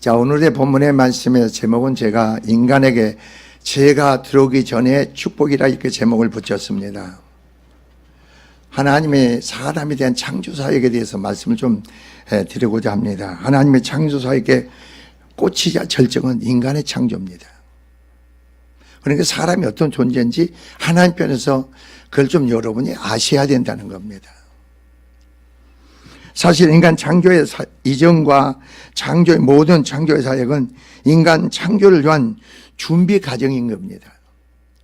자, 오늘의 본문의 말씀의 제목은 제가 인간에게 죄가 들어오기 전에 축복이라 이렇게 제목을 붙였습니다. 하나님의 사람에 대한 창조사역에 대해서 말씀을 좀 드리고자 합니다. 하나님의 창조사역의 꽃이자 절정은 인간의 창조입니다. 그러니까 사람이 어떤 존재인지 하나님 편에서 그걸 좀 여러분이 아셔야 된다는 겁니다. 사실 인간 창조의 이전과 창조의 모든 창조의 사역은 인간 창조를 위한 준비 과정인 겁니다.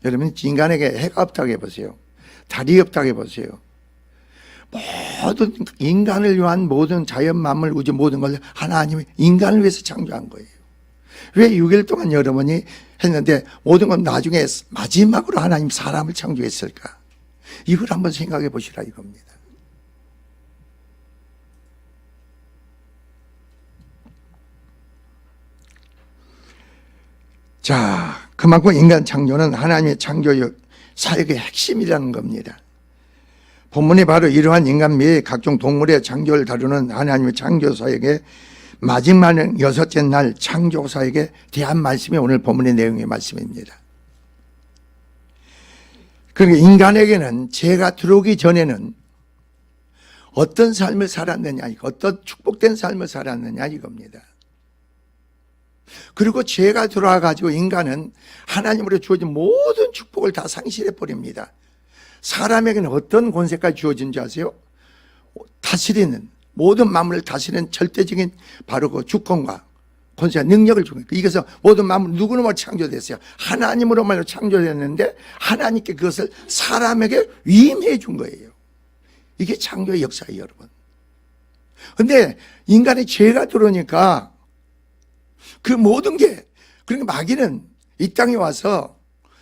여러분 인간에게 해가 없다고 해보세요. 달이 없다고 해보세요. 모든 인간을 위한 모든 자연 만물 우주 모든 걸 하나님이 인간을 위해서 창조한 거예요. 왜 6일 동안 여러분이 했는데 모든 건 나중에 마지막으로 하나님 사람을 창조했을까? 이걸 한번 생각해 보시라 이겁니다. 자, 그만큼 인간 창조는 하나님의 창조 사역의 핵심이라는 겁니다. 본문이 바로 이러한 인간 및 각종 동물의 창조를 다루는 하나님의 창조 사역의 마지막 6째 날 창조 사역에 대한 말씀이 오늘 본문의 내용의 말씀입니다. 그러니까 인간에게는 죄가 들어오기 전에는 어떤 삶을 살았느냐, 어떤 축복된 삶을 살았느냐 이겁니다. 그리고 죄가 들어와가지고 인간은 하나님으로 주어진 모든 축복을 다 상실해 버립니다. 사람에게는 어떤 권세까지 주어진지 아세요? 다스리는 모든 만물을 다스리는 절대적인 바로 그 주권과 권세와 능력을 주는 거예요. 이것은 모든 만물 누구로만 창조됐어요? 하나님으로만 창조됐는데 하나님께 그것을 사람에게 위임해 준 거예요. 이게 창조의 역사예요, 여러분. 근데 인간의 죄가 들어오니까 그 모든 게, 그러니까 마귀는 이 땅에 와서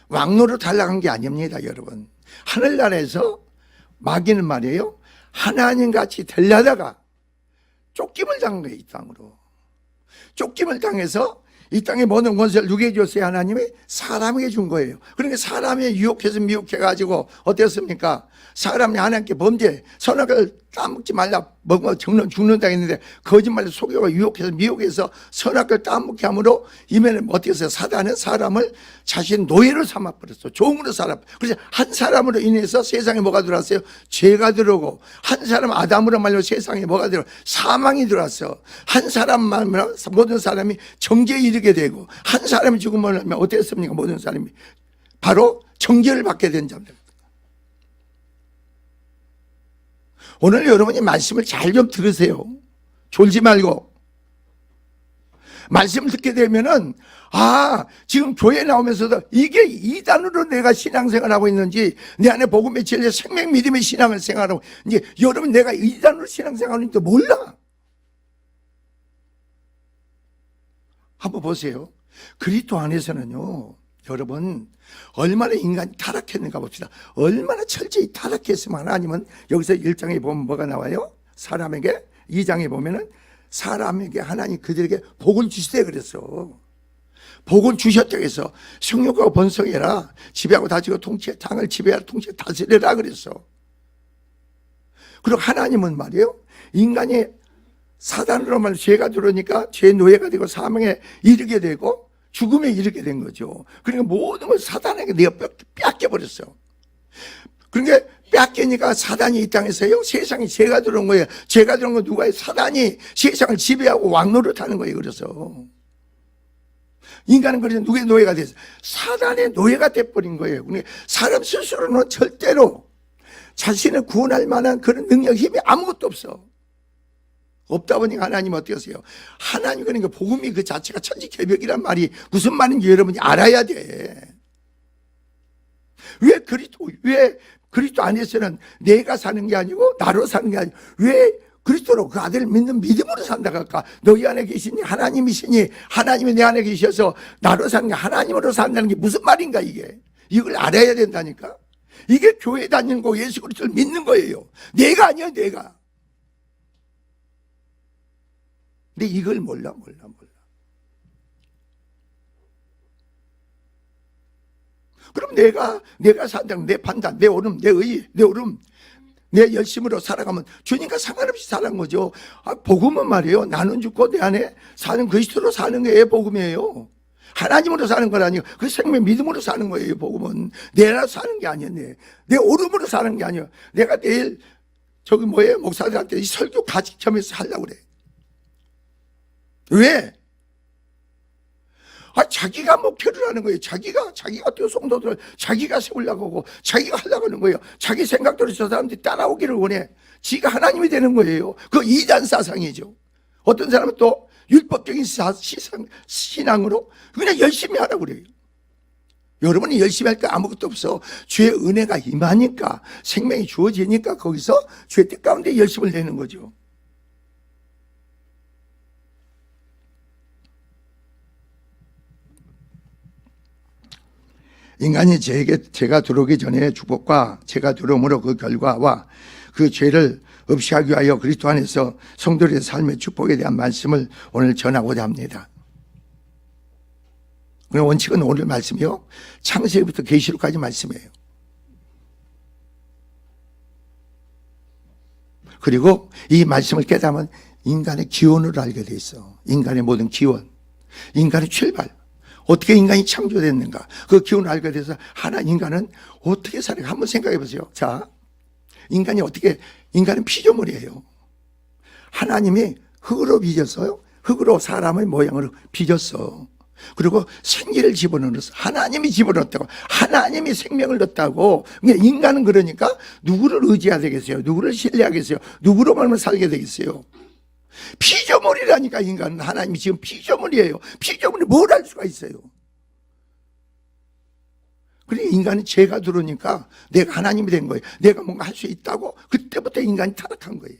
왕노로 탈락한 게 아닙니다, 여러분. 하늘나라에서 마귀는 말이에요, 하나님 같이 되려다가 쫓김을 당한 거예요, 이 땅으로. 쫓김을 당해서 이 땅의 모든 권세를 누구에게 줬어요? 하나님이 사람에게 준 거예요. 그러니까 사람이 유혹해서 미혹해가지고 어땠습니까? 사람이 하나님께 범죄, 선악을 따먹지 말라, 먹으면 죽는다 했는데 거짓말로 속여가 유혹해서 미혹해서 선악을 따먹게 함으로 이면에 어떻게 했어요? 사단은 사람을 자신 노예로 삼아버렸어. 종으로 살아. 그래서 한 사람으로 인해서 세상에 뭐가 들어왔어요? 죄가 들어오고, 한 사람 아담으로 말로 세상에 뭐가 들어오고 사망이 들어왔어. 한 사람만 모든 사람이 정죄에 이르게 되고, 한 사람이 죽으면 어떻게 했습니까? 모든 사람이 바로 정죄를 받게 된 자입니다. 오늘 여러분이 말씀을 잘 좀 들으세요. 졸지 말고. 말씀을 듣게 되면은, 지금 교회 나오면서도 이게 이단으로 내가 신앙생활하고 있는지, 내 안에 복음의 진리, 생명, 믿음의 신앙을 생활하고, 이제 여러분 내가 이단으로 신앙생활하는지 몰라. 한번 보세요. 그리스도 안에서는요, 여러분 얼마나 인간이 타락했는가 봅시다. 얼마나 철저히 타락했으면 하나님은 여기서 1장에 보면 뭐가 나와요? 사람에게 2장에 보면은 사람에게 하나님 그들에게 복을 주시되 그랬어. 복을 주셨다고 해서 성육하고 번성해라, 지배하고 다스리고 통치해, 땅을 지배하라, 통치해, 다스려라 그랬어. 그리고 하나님은 말이에요, 인간이 사단으로 말 죄가 들어오니까 죄 노예가 되고 사망에 이르게 되고 죽음에 이르게 된 거죠. 그러니까 모든 걸 사단에게 내가 뺏겨버렸어. 그러니까 뺏기니까 사단이 이 땅에서요, 세상에 죄가 들어온 거예요. 죄가 들어온 건 누가요? 사단이 세상을 지배하고 왕노릇 하는 거예요. 그래서 인간은 그래서 누구의 노예가 됐어요? 사단의 노예가 돼버린 거예요. 그러니까 사람 스스로는 절대로 자신을 구원할 만한 그런 능력, 힘이 아무것도 없어. 없다 보니까 하나님 어떻게 하세요? 하나님, 그러니까 복음이 그 자체가 천지개벽이란 말이 무슨 말인지 여러분이 알아야 돼. 왜 그리스도 안에서는 내가 사는 게 아니고 나로 사는 게 아니고 왜 그리스도로 그 아들을 믿는 믿음으로 산다고 할까? 너희 안에 계시니 하나님이시니 하나님이 내 안에 계셔서 나로 사는 게 하나님으로 산다는 게 무슨 말인가 이게? 이걸 알아야 된다니까? 이게 교회 다니는 거 예수 그리스도를 믿는 거예요. 내가 아니야, 내가. 근데 이걸 몰라. 그럼 내가 산다는 내 판단, 내 옳음, 내 의, 내 옳음, 내 열심으로 살아가면 주님과 상관없이 사는 거죠. 복음은 말이에요. 나는 죽고 내 안에 사는 그리스도로 사는 게 복음이에요. 하나님으로 사는 건 아니에요. 그 생명 믿음으로 사는 거예요. 복음은 내가 사는 게 아니에요. 내 오름으로 사는 게 아니에요. 내가 내일 목사들한테 이 설교 가지점에서 하려고 그래. 왜? 자기가 목표를 하는 거예요. 자기가 또 성도들을 자기가 세우려고 하고 자기가 하려고 하는 거예요. 자기 생각대로 저 사람들이 따라오기를 원해. 지가 하나님이 되는 거예요. 그 이단 사상이죠. 어떤 사람은 또 율법적인 신앙으로 그냥 열심히 하라고 그래요. 여러분이 열심히 할 거 아무것도 없어. 주의 은혜가 임하니까, 생명이 주어지니까 거기서 주의 뜻 가운데 열심을 내는 거죠. 인간이 제가 들어오기 전에 축복과 제가 들어옴으로 그 결과와 그 죄를 없이 하기 위하여 그리스도 안에서 성도들의 삶의 축복에 대한 말씀을 오늘 전하고자 합니다. 그 원칙은 오늘 말씀이요, 창세기부터 계시록까지 말씀이에요. 그리고 이 말씀을 깨닫으면 인간의 기원을 알게 돼 있어. 인간의 모든 기원, 인간의 출발, 어떻게 인간이 창조됐는가, 그 기운을 알게 돼서 인간은 어떻게 살아가. 한번 생각해 보세요. 자, 인간은 피조물이에요. 하나님이 흙으로 빚었어요. 흙으로 사람의 모양으로 빚었어. 그리고 생기를 집어넣었어. 하나님이 집어넣었다고. 하나님이 생명을 넣었다고. 인간은 그러니까 누구를 의지해야 되겠어요? 누구를 신뢰하겠어요? 누구로만 살게 되겠어요? 피조물이라니까. 인간은 하나님이 지금 피조물이에요. 피조물이 뭘 할 수가 있어요? 그러니까 인간은 죄가 들어오니까 내가 하나님이 된 거예요. 내가 뭔가 할 수 있다고. 그때부터 인간이 타락한 거예요.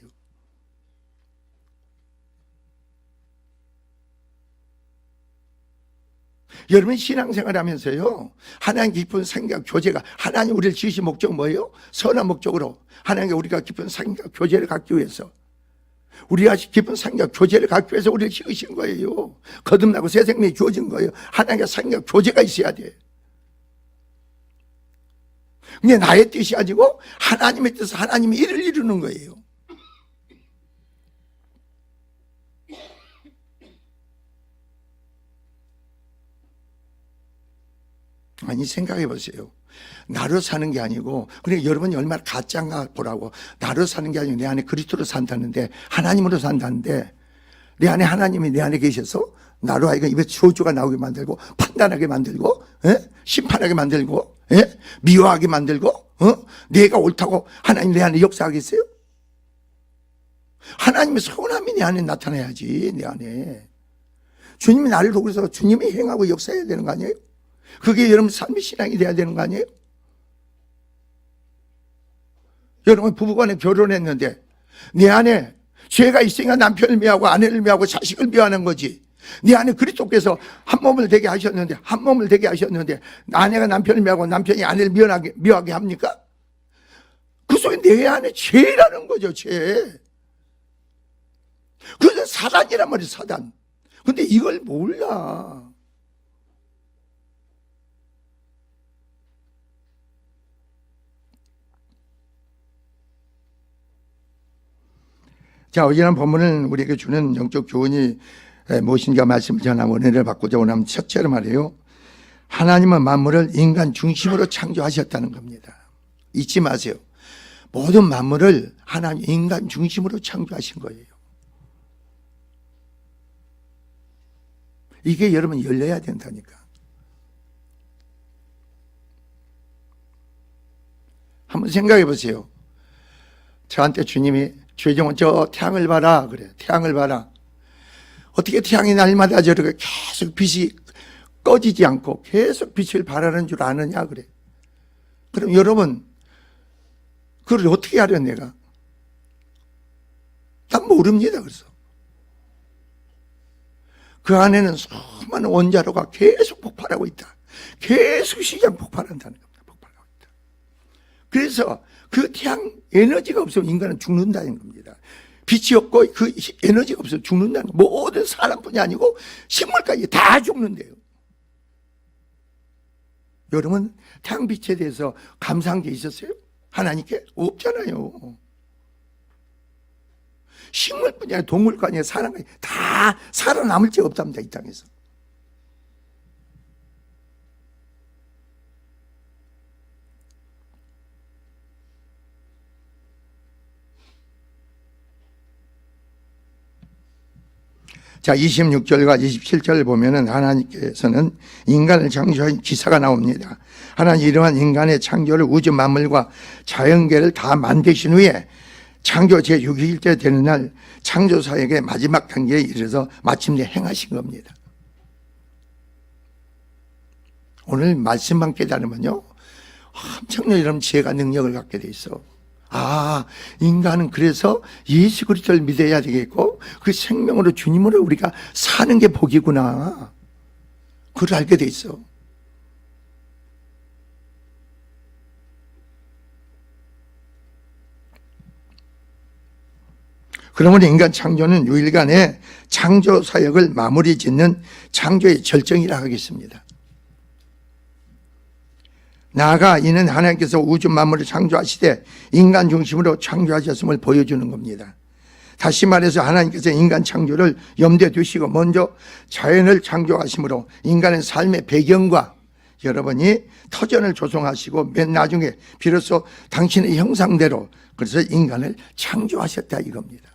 여러분 신앙생활 하면서요, 하나님 깊은 생각 교제가, 하나님 우리를 지으신 목적 뭐예요? 선한 목적으로 하나님께 우리가 깊은 생각 교제를 갖기 위해서, 우리가 깊은 생각 교제를 갖기 위해서 우리를 지으신 거예요. 거듭나고 새 생명이 주어진 거예요. 하나님과 생각 교제가 있어야 돼. 근데 나의 뜻이 아니고 하나님의 뜻을, 하나님이 일을 이루는 거예요. 아니, 생각해 보세요. 나로 사는 게 아니고, 그래, 여러분이 얼마나 가짜인가 보라고. 나로 사는 게 아니고 내 안에 그리스도로 산다는데, 하나님으로 산다는데, 내 안에 하나님이 내 안에 계셔서 나로 하여금 입에 저주가 나오게 만들고, 판단하게 만들고, 심판하게 만들고, 미워하게 만들고, 내가 옳다고 하나님 내 안에 역사하겠어요? 하나님의 선함이 내 안에 나타나야지. 내 안에 주님이 나를 보고 그래서 주님이 행하고 역사해야 되는 거 아니에요? 그게 여러분 삶의 신앙이 돼야 되는 거 아니에요? 여러분 부부간에 결혼했는데 내 안에 죄가 있으니까 남편을 미워하고 아내를 미워하고 자식을 미워하는 거지. 내 안에 그리스도께서 한 몸을 되게 하셨는데, 아내가 남편을 미워하고 남편이 아내를 미워하게 합니까? 그 속에 내 안에 죄라는 거죠. 죄. 그래서 사단이란 말이에요. 사단. 근데 이걸 몰라. 자, 이런 본문은 우리에게 주는 영적 교훈이 무엇인가 말씀을 전하고 은혜를 받고자 원하면, 첫째로 말이에요, 하나님은 만물을 인간 중심으로 창조하셨다는 겁니다. 잊지 마세요. 모든 만물을 하나님 인간 중심으로 창조하신 거예요. 이게 여러분 열려야 된다니까. 한번 생각해 보세요. 저한테 주님이 최종은 저 태양을 봐라 그래. 태양을 봐라. 어떻게 태양이 날마다 저렇게 계속 빛이 꺼지지 않고 계속 빛을 발하는 줄 아느냐 그래. 그럼 여러분 그걸 어떻게 하려 내가? 난 모릅니다. 그래서 그 안에는 수많은 원자로가 계속 폭발하고 있다. 계속 시장 폭발한다는 겁니다. 폭발하고 있다. 그래서 그 태양 에너지가 없으면 인간은 죽는다는 겁니다. 빛이 없고 그 에너지가 없으면 죽는다는 거예요. 모든 사람뿐이 아니고 식물까지 다 죽는데요. 여러분 태양빛에 대해서 감사한 게 있었어요? 하나님께 없잖아요. 식물뿐이 아니라 동물과 아니라 사람까지 다 살아남을 지 없답니다, 이 땅에서. 자, 26절과 27절을 보면은 하나님께서는 인간을 창조한 기사가 나옵니다. 하나님 이러한 인간의 창조를 우주 만물과 자연계를 다 만드신 후에 창조 제6일째 되는 날 창조사역의 마지막 단계에 이르러서 마침내 행하신 겁니다. 오늘 말씀만 깨달으면요, 엄청난 이런 지혜가 능력을 갖게 돼 있어. 아, 인간은 그래서 예수 그리스도를 믿어야 되겠고 그 생명으로 주님으로 우리가 사는 게 복이구나, 그걸 알게 돼 있어. 그러므로 인간 창조는 유일간의 창조 사역을 마무리 짓는 창조의 절정이라 하겠습니다. 나아가 이는 하나님께서 우주 만물을 창조하시되 인간 중심으로 창조하셨음을 보여주는 겁니다. 다시 말해서 하나님께서 인간 창조를 염두에 두시고 먼저 자연을 창조하심으로 인간의 삶의 배경과 여러분이 터전을 조성하시고 맨 나중에 비로소 당신의 형상대로 그래서 인간을 창조하셨다 이겁니다.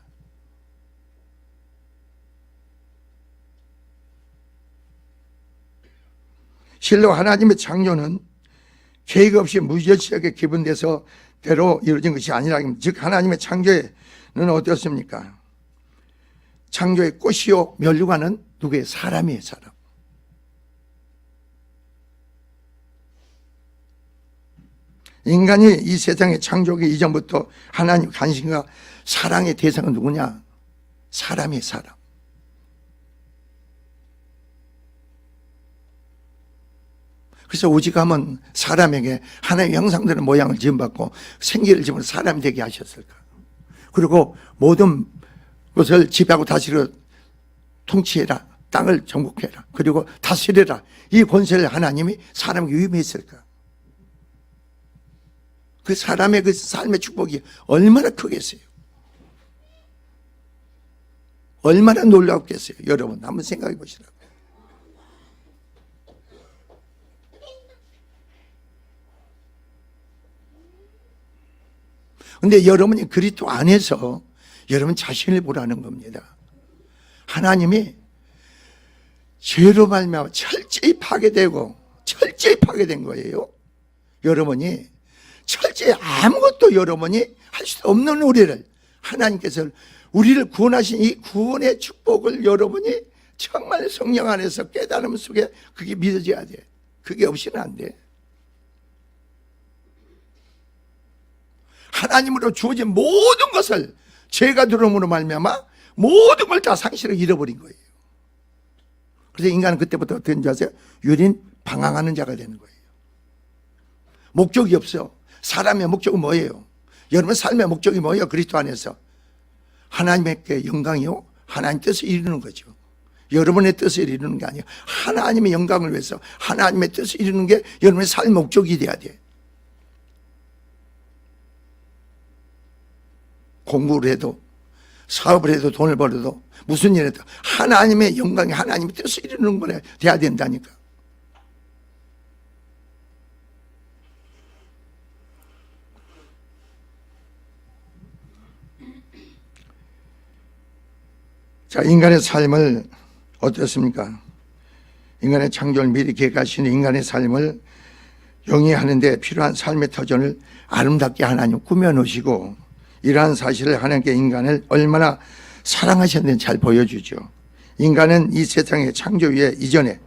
실로 하나님의 창조는 계획 없이 무질서하게 기분돼서 대로 이루어진 것이 아니라, 즉 하나님의 창조는 어떻습니까? 창조의 꽃이요 면류관은 누구의? 사람이에요, 사람. 인간이 이 세상의 창조기 이전부터 하나님 관심과 사랑의 대상은 누구냐? 사람이에요, 사람. 그래서 오직하면 사람에게 하나님의 형상대로 모양을 지음받고 생기를 지으면 사람이 되게 하셨을까? 그리고 모든 것을 지배하고 다스려 통치해라, 땅을 정복해라, 그리고 다스려라, 이 권세를 하나님이 사람에게 위임했을까? 그 사람의 그 삶의 축복이 얼마나 크겠어요? 얼마나 놀랍겠어요? 여러분 한번 생각해 보시라고. 근데 여러분이 그리스도 안에서 여러분 자신을 보라는 겁니다. 하나님이 죄로 말미암아 철저히 파괴되고 철저히 파괴된 거예요. 여러분이 철저히 아무것도 여러분이 할 수 없는 우리를, 하나님께서 우리를 구원하신 이 구원의 축복을 여러분이 정말 성령 안에서 깨달음 속에 그게 믿어져야 돼. 그게 없이는 안 돼. 하나님으로 주어진 모든 것을 죄가 들어옴으로 말미암아 모든 걸 다 상실을 잃어버린 거예요. 그래서 인간은 그때부터 어떤 줄 아세요? 유린 방황하는 자가 되는 거예요. 목적이 없어. 사람의 목적은 뭐예요? 여러분 삶의 목적이 뭐예요? 그리스도 안에서 하나님께 영광이요, 하나님 뜻을 이루는 거죠. 여러분의 뜻을 이루는 게 아니에요. 하나님의 영광을 위해서 하나님의 뜻을 이루는 게 여러분의 삶의 목적이 돼야 돼. 공부를 해도 사업을 해도 돈을 벌어도 무슨 일을 해도 하나님의 영광이 하나님의 뜻을 이루는 거래 돼야 된다니까. 자, 인간의 삶을 어떻습니까? 인간의 창조를 미리 계획하시는 인간의 삶을 영위하는 데 필요한 삶의 터전을 아름답게 하나님 꾸며놓으시고, 이러한 사실을 하나님께 인간을 얼마나 사랑하셨는지 잘 보여주죠. 인간은 이 세상의 창조 위에 이전에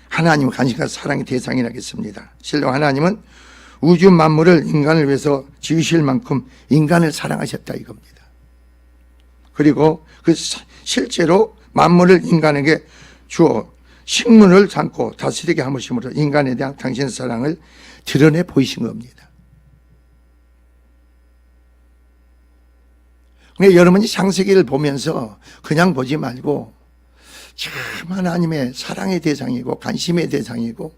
하나님의 관심과 사랑의 대상이라겠습니다. 실로 하나님은 우주 만물을 인간을 위해서 지으실 만큼 인간을 사랑하셨다 이겁니다. 그리고 그 실제로 만물을 인간에게 주어 식문을 담고 다스리게 하심으로 인간에 대한 당신의 사랑을 드러내 보이신 겁니다. 그러니까 여러분이 창세기를 보면서 그냥 보지 말고 참 하나님의 사랑의 대상이고 관심의 대상이고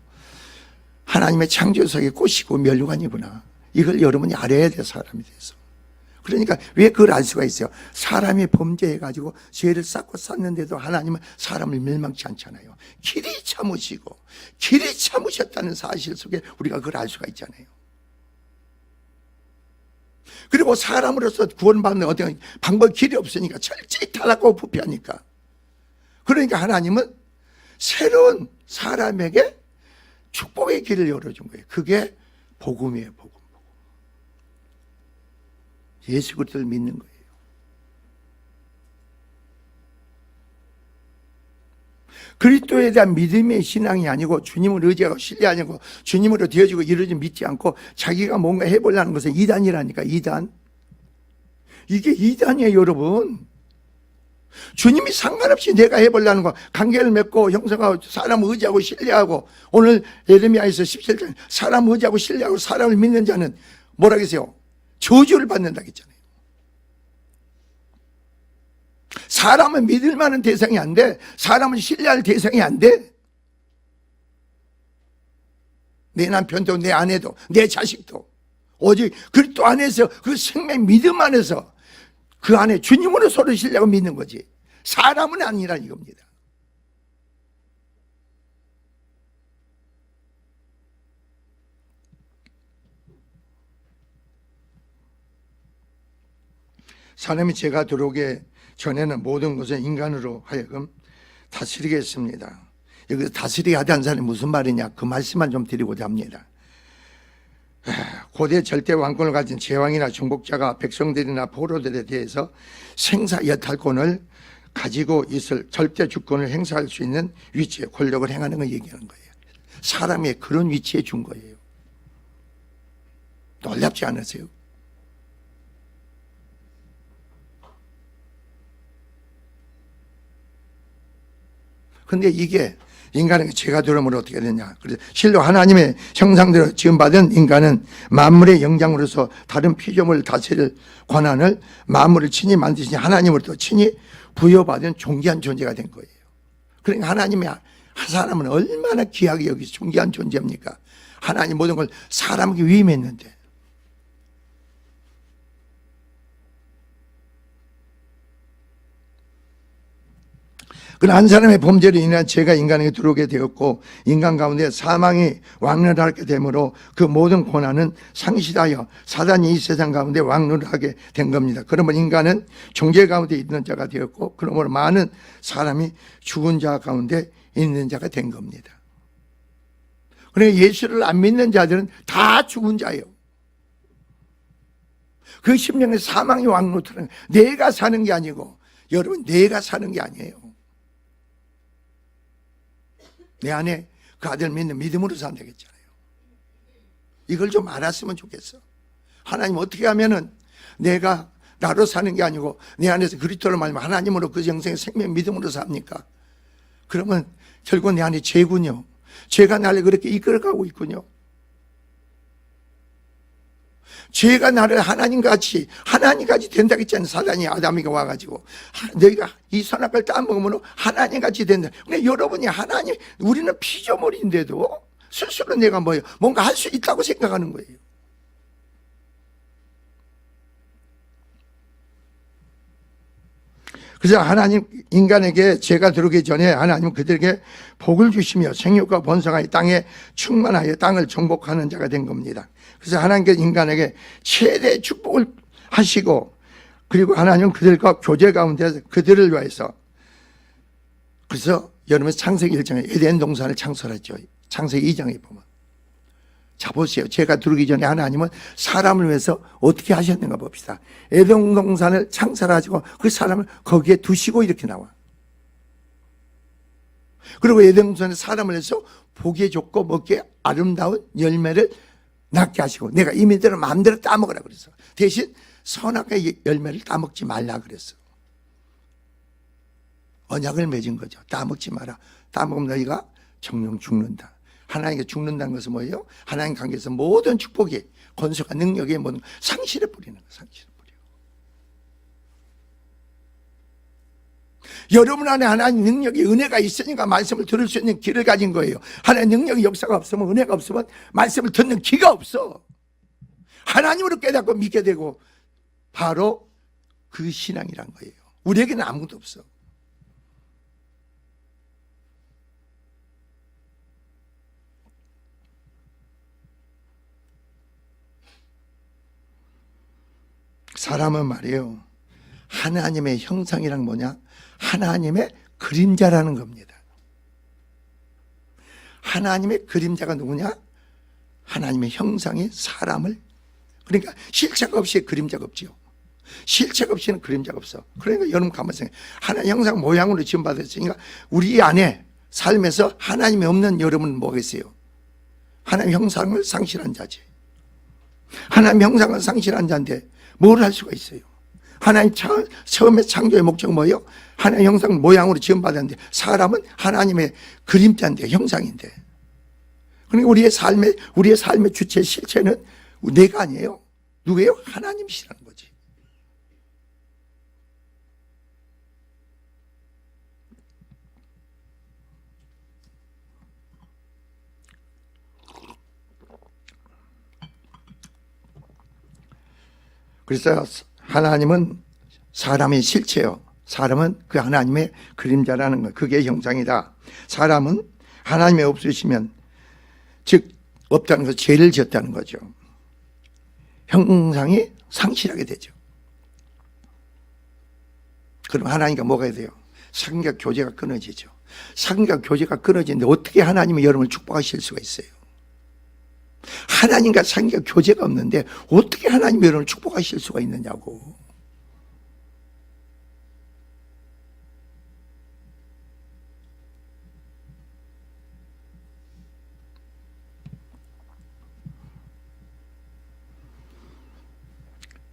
하나님의 창조석의 꽃이고 면류관이구나, 이걸 여러분이 알아야 돼요, 사람이 돼서. 그러니까 왜 그걸 알 수가 있어요? 사람이 범죄해가지고 죄를 쌓고 쌓는데도 하나님은 사람을 멸망치 않잖아요. 길이 참으시고 길이 참으셨다는 사실 속에 우리가 그걸 알 수가 있잖아요. 그리고 사람으로서 구원받는 어떤 방법 길이 없으니까 철저히 타락하고 부패하니까. 그러니까 하나님은 새로운 사람에게 축복의 길을 열어준 거예요. 그게 복음이에요, 복음. 예수 그리스도를 믿는 거예요. 그리스도에 대한 믿음의 신앙이 아니고 주님을 의지하고 신뢰하고 주님으로 되어지고 이루어지 믿지 않고 자기가 뭔가 해보려는 것은 이단이라니까. 이단. 이게 이단이에요, 여러분. 주님이 상관없이 내가 해보려는 거, 관계를 맺고 형성하고 사람 의지하고 신뢰하고, 오늘 예레미야에서 17절 사람 의지하고 신뢰하고 사람을 믿는 자는 뭐라 그랬어요? 저주를 받는다고 했잖아요. 사람은 믿을 만한 대상이 안 돼. 사람은 신뢰할 대상이 안 돼. 내 남편도 내 아내도 내 자식도 오직 그리스도 안에서 그 생명 믿음 안에서 그 안에 주님으로 서로 신뢰하고 믿는 거지. 사람은 아니라 이겁니다. 사람이 죄가 들어오게 전에는 모든 것을 인간으로 하여금 다스리게 했습니다. 여기서 다스리게 하다는 사람이 무슨 말이냐, 그 말씀만 좀 드리고자 합니다. 고대 절대 왕권을 가진 제왕이나 정복자가 백성들이나 포로들에 대해서 생사 여탈권을 가지고 있을 절대 주권을 행사할 수 있는 위치에 권력을 행하는 걸 얘기하는 거예요. 사람의 그런 위치에 준 거예요. 놀랍지 않으세요? 근데 이게 인간에게 죄가 들어오면 어떻게 되냐. 그래서 실로 하나님의 형상대로 지음받은 인간은 만물의 영장으로서 다른 피조물 다스릴 권한을 만물을 친히 만드신 하나님으로부터 친히 부여받은 존귀한 존재가 된 거예요. 그러니까 하나님의 한 사람은 얼마나 귀하게 여기서 존귀한 존재입니까? 하나님 모든 걸 사람에게 위임했는데. 그러나 한 사람의 범죄로 인한 죄가 인간에게 들어오게 되었고 인간 가운데 사망이 왕래하게 되므로 그 모든 권한은 상실하여 사단이 이 세상 가운데 왕래하게 된 겁니다. 그러면 인간은 종죄 가운데 있는 자가 되었고 그러므로 많은 사람이 죽은 자 가운데 있는 자가 된 겁니다. 그러니까 예수를 안 믿는 자들은 다 죽은 자예요. 그 심령에 사망이 왕노트는 내가 사는 게 아니고, 여러분, 내가 사는 게 아니에요. 내 안에 그 아들 믿는 믿음으로 산다고 했잖아요. 이걸 좀 알았으면 좋겠어. 하나님 어떻게 하면은 내가 나로 사는 게 아니고 내 안에서 그리스도로 말하면 하나님으로 그 영생의 생명 믿음으로 삽니까? 그러면 결국 내 안에 죄군요. 죄가 나를 그렇게 이끌어가고 있군요. 죄가 나를 하나님같이 된다고 했잖아요. 사단이 아담이가 와가지고 너희가 이 선악과를 따먹으면 하나님같이 된다. 근데 여러분이 하나님, 우리는 피조물인데도 스스로 내가 뭔가 할 수 있다고 생각하는 거예요. 그래서 하나님 인간에게 죄가 들어오기 전에 하나님은 그들에게 복을 주시며 생육과 번성하여 땅에 충만하여 땅을 정복하는 자가 된 겁니다. 그래서 하나님께서 인간에게 최대 축복을 하시고, 그리고 하나님은 그들과 교제 가운데서 그들을 위해서, 그래서 여러분 창세기 1장에 에덴 동산을 창설했죠. 창세기 2장에 보면. 자, 보세요. 죄가 들어오기 전에 하나님은 사람을 위해서 어떻게 하셨는가 봅시다. 에덴 동산을 창설하시고 그 사람을 거기에 두시고 이렇게 나와. 그리고 에덴 동산에 사람을 위해서 보기에 좋고 먹기에 아름다운 열매를 낳게 하시고, 내가 이민들은 마음대로 따먹으라 그랬어. 대신 선악과의 열매를 따먹지 말라 그랬어. 언약을 맺은 거죠. 따먹지 마라. 따먹으면 너희가 정령 죽는다. 하나님께 죽는다는 것은 뭐예요? 하나님 관계에서 모든 축복이, 권세가, 능력이 모든 상실해 버리는 거예요. 상실해 버려. 여러분 안에 하나님 능력이, 은혜가 있으니까 말씀을 들을 수 있는 길을 가진 거예요. 하나님 능력이, 역사가 없으면, 은혜가 없으면 말씀을 듣는 귀가 없어. 하나님으로 깨닫고 믿게 되고, 바로 그 신앙이란 거예요. 우리에게는 아무것도 없어. 사람은 말이에요, 하나님의 형상이란 뭐냐? 하나님의 그림자라는 겁니다. 하나님의 그림자가 누구냐? 하나님의 형상이 사람을, 그러니까 실체가 없이 그림자가 없지요. 실체가 없이는 그림자가 없어. 그러니까 여러분 가만히 생각해. 하나님 형상 모양으로 지음받았으니까 우리 안에 삶에서 하나님이 없는 여러분은 뭐겠어요? 하나님 형상을 상실한 자지. 하나님 형상을 상실한 자인데 뭘 할 수가 있어요? 하나님 처음에 창조의 목적은 뭐예요? 하나님 형상 모양으로 지음받았는데, 사람은 하나님의 그림자인데, 형상인데. 그러니까 우리의 삶의 주체 실체는 내가 아니에요. 누구예요? 하나님이시라는 거지. 그래서 하나님은 사람의 실체요. 사람은 그 하나님의 그림자라는 것, 그게 형상이다. 사람은 하나님이 없으시면, 즉 없다는 것은 죄를 지었다는 거죠. 형상이 상실하게 되죠. 그럼 하나님과 뭐가 돼요? 사귐과 교제가 끊어지죠. 사귐과 교제가 끊어지는데 어떻게 하나님이 여러분을 축복하실 수가 있어요? 하나님과 사귐과 교제가 없는데 어떻게 하나님이 여러분을 축복하실 수가 있느냐고.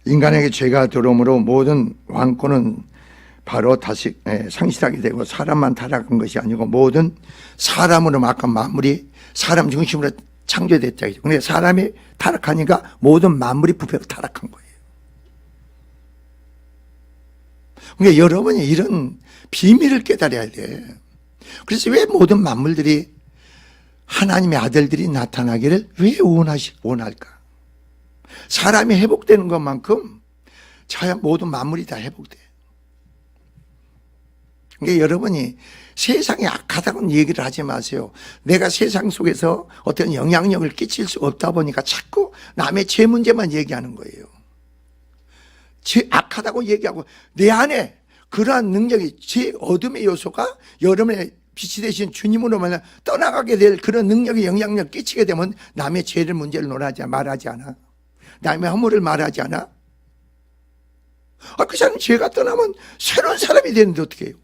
인간에게 죄가 들어오므로 모든 왕권은 바로 다시 상실하게 되고, 사람만 타락한 것이 아니고 모든 사람으로 아까 만물이 사람 중심으로 창조됐다. 그런데 사람이 타락하니까 모든 만물이 부패로 타락한 거예요. 그러니까 여러분이 이런 비밀을 깨달아야 돼. 그래서 왜 모든 만물들이 하나님의 아들들이 나타나기를 왜 원할까? 사람이 회복되는 것만큼 모든 만물이 다 회복돼. 그러니까 여러분이 세상이 악하다고는 얘기를 하지 마세요. 내가 세상 속에서 어떤 영향력을 끼칠 수 없다 보니까 자꾸 남의 죄 문제만 얘기하는 거예요. 악하다고 얘기하고, 내 안에 그러한 능력이, 제 어둠의 요소가 여러분의 빛이 되신 주님으로만 떠나가게 될 그런 능력이 영향력 끼치게 되면 남의 죄를 문제를 말하지 않아. 남의 허물을 말하지 않아. 그 사람 죄가 떠나면 새로운 사람이 되는데 어떻게 해요?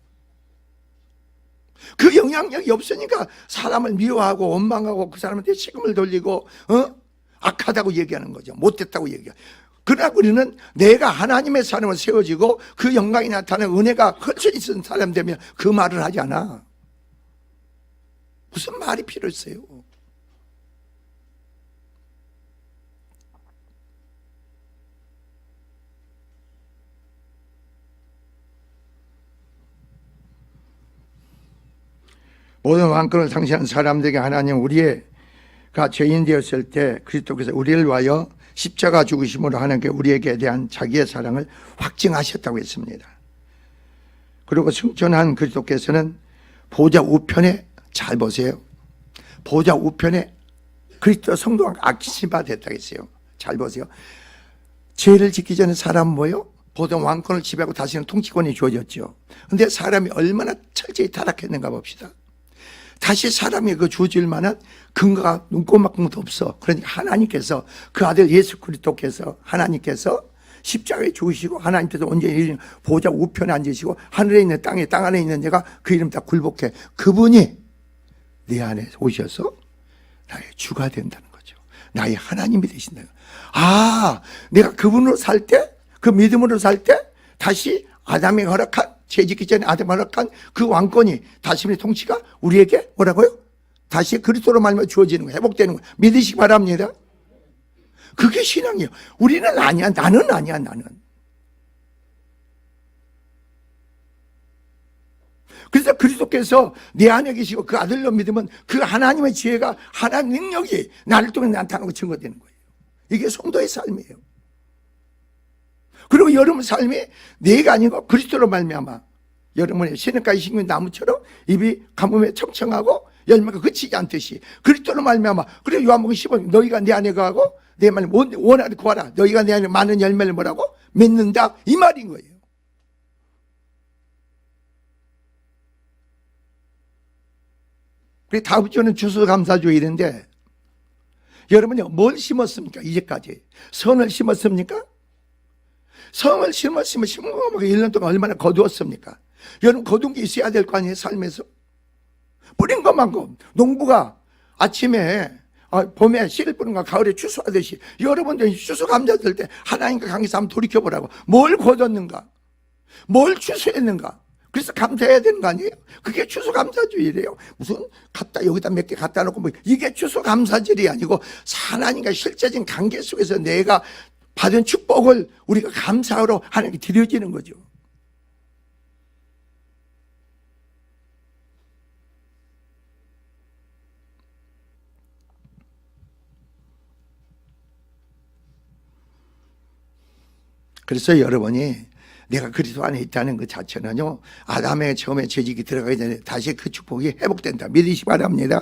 그 영향력이 없으니까 사람을 미워하고 원망하고 그 사람한테 책임을 돌리고 악하다고 얘기하는 거죠. 못됐다고 얘기해요. 그러나 우리는 내가 하나님의 사람을 세워지고 그 영광이 나타나는 은혜가 흘러 있는 사람 되면 그 말을 하지 않아. 무슨 말이 필요 있어요? 모든 왕권을 상실한 사람들에게 하나님, 우리가 죄인 되었을 때 그리스도께서 우리를 위하여 십자가 죽으심으로 하나님께 우리에게 대한 자기의 사랑을 확증하셨다고 했습니다. 그리고 승천한 그리스도께서는 보좌 우편에, 잘 보세요, 보좌 우편에 그리스도 성도가 악시바 됐다고 했어요. 잘 보세요. 죄를 짓기 전에 사람은 뭐예요? 보통 왕권을 지배하고 다시는 통치권이 주어졌죠. 그런데 사람이 얼마나 철저히 타락했는가 봅시다. 다시 사람이 그 주어질 만한 근거가 눈꼽만큼도 없어. 그러니까 하나님께서 그 아들 예수 그리스도께서, 하나님께서 십자가에 죽으시고 하나님께서 온전히 보좌 우편에 앉으시고 하늘에 있는 땅 안에 있는 내가 그 이름 다 굴복해. 그분이 내 안에 오셔서 나의 주가 된다는 거죠. 나의 하나님이 되신다는 거예요. 내가 그분으로 살 때, 그 믿음으로 살 때 다시 아담이 허락한, 죄짓기 전에 아담이 허락한 그 왕권이, 다시 통치가 우리에게 뭐라고요? 다시 그리스도로 말미암아 주어지는 거예요. 회복되는 거예요. 믿으시기 바랍니다. 그게 신앙이에요. 우리는 아니야. 나는 아니야. 나는. 그래서 그리스도께서 내 안에 계시고 그 아들로 믿으면 그 하나님의 지혜가, 하나님 능력이 나를 통해 나타나고 증거되는 거예요. 이게 성도의 삶이에요. 그리고 여러분 삶이 내가 아니고 그리스도로 말미암아 여러분의 시냇가에 심은 나무처럼 입이 가뭄에 청청하고 열매가 그치지 않듯이 그리스도로 말미암아. 그래 요한복음 15장 너희가 내 안에 거하고 내 말을 원하는 구하라. 너희가 내 안에 많은 열매를 뭐라고? 맺는다. 이 말인 거예요. 그래 다음 주는 추수감사주일인데 여러분요 뭘 심었습니까? 이제까지 선을 심었습니까? 성을 심었으면 심어보고 1년 동안 얼마나 거두었습니까? 여러분 거둔 게 있어야 될 거 아니에요? 삶에서 뿌린 것만큼 농부가 아침에 봄에 씨를 뿌린 거 가을에 추수하듯이 여러분들 추수감사 들 때 하나님과 관계에서 한번 돌이켜보라고. 뭘 거뒀는가? 뭘 추수했는가? 그래서 감사해야 되는 거 아니에요? 그게 추수감사주일이에요. 무슨 여기다 몇 개 갖다 놓고 뭐 이게 추수감사절이 아니고 하나님과 실제적인 관계 속에서 내가 받은 축복을 우리가 감사하러 하나님께 드려지는 거죠. 그래서 여러분이 내가 그리스도 안에 있다는 것 자체는요 아담의 처음에 죄직이 들어가기 전에 다시 그 축복이 회복된다 믿으시기 바랍니다.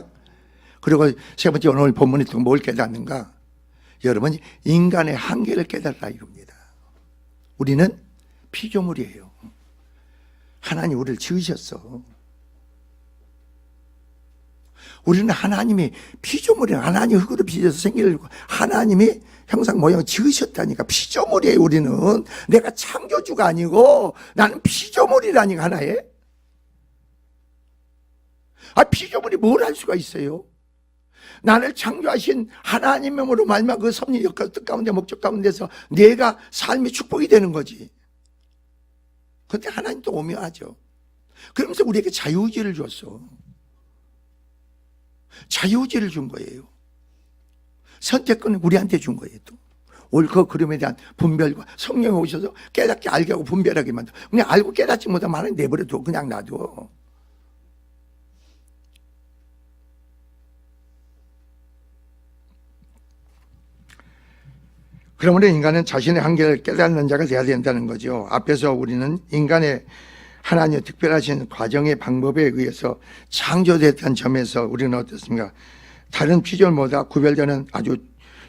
그리고 세 번째 오늘 본문에 또 뭘 깨닫는가? 여러분이 인간의 한계를 깨달으라 이겁니다. 우리는 피조물이에요. 하나님 우리를 지으셨어. 우리는 하나님이 피조물이에요. 하나님 흙으로 빚어서 생기를 하나님이 형상 모양을 지으셨다니까. 피조물이에요. 우리는 내가 창조주가 아니고 나는 피조물이라니까. 하나에 피조물이 뭘 할 수가 있어요? 나를 창조하신 하나님으로 말미암아 그 섭리 역할 뜻 가운데 목적 가운데서 내가 삶의 축복이 되는 거지. 그런데 하나님도 오묘하죠. 그러면서 우리에게 자유의지를 줬어. 자유의지를 준 거예요. 선택권을 우리한테 준 거예요. 또 옳고 그름에 대한 분별과 성령이 오셔서 깨닫게 알게 하고 분별하게 만들어. 그냥 알고 깨닫지 못하면 하나님 내버려둬. 그냥 놔둬. 그러므로 인간은 자신의 한계를 깨닫는 자가 되어야 된다는 거죠. 앞에서 우리는 인간의 하나님의 특별하신 과정의 방법에 의해서 창조됐다는 점에서 우리는 어떻습니까? 다른 피조물보다 구별되는 아주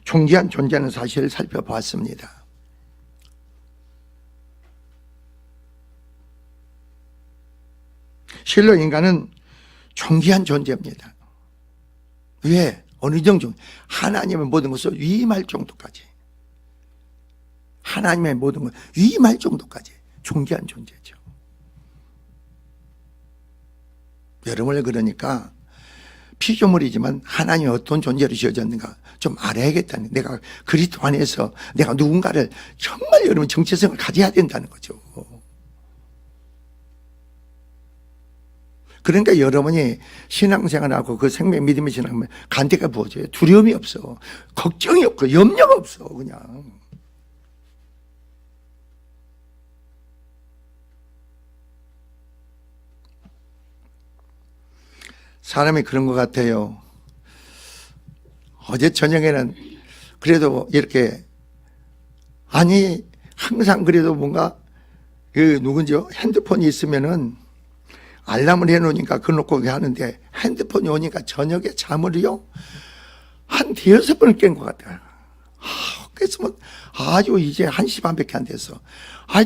존귀한 존재는 사실을 살펴보았습니다. 실로 인간은 존귀한 존재입니다. 왜? 어느 정도? 하나님의 모든 것을 위임할 정도까지. 하나님의 모든 걸 위임할 정도까지 존귀한 존재죠. 여러분을 그러니까 피조물이지만 하나님이 어떤 존재로 지어졌는가 좀 알아야겠다는, 내가 그리스도 안에서 내가 누군가를 정말 여러분 정체성을 가져야 된다는 거죠. 그러니까 여러분이 신앙생활하고 그 생명 믿음의 신앙하면 간대가 부어져요. 두려움이 없어. 걱정이 없고 염려가 없어. 그냥. 사람이 그런 것 같아요. 어제 저녁에는 그래도 이렇게 항상 그래도 뭔가 그 누군지요? 핸드폰이 있으면은 알람을 해놓으니까 그거 놓고 하는데 핸드폰이 오니까 저녁에 잠을요 한 대여섯 번을 깬 것 같아요. 그래서 뭐 아주 이제 1시 반밖에 안 돼서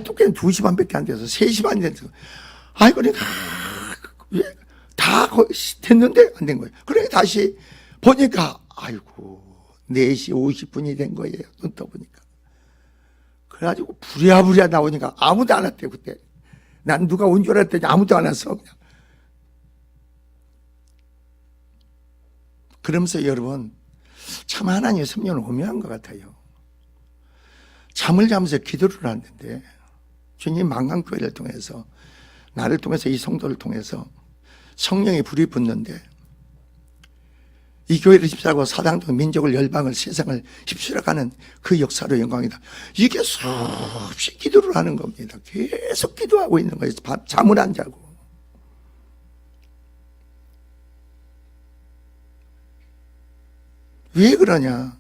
또 깨는 2시 반밖에 안 돼서 3시 반이 돼서 그러니까 왜 다 됐는데 안 된 거예요. 그러니까 다시 보니까 아이고 4시 50분이 된 거예요. 눈 떠보니까. 그래가지고 부랴부랴 나오니까 아무도 안 왔대요. 그때 난 누가 온 줄 알았더니 아무도 안 왔어. 그냥. 그러면서 여러분 참 하나님의 섭리는 오묘한 것 같아요. 잠을 자면서 기도를 하는데 주님 만강교회를 통해서 나를 통해서 이 성도를 통해서 성령의 불이 붙는데 이 교회를 휩싸고 사당도 민족을 열방을 세상을 휩쓸어가는 그 역사로 영광이다. 이게 수없이 기도를 하는 겁니다. 계속 기도하고 있는 거예요. 잠을 안 자고. 왜 그러냐?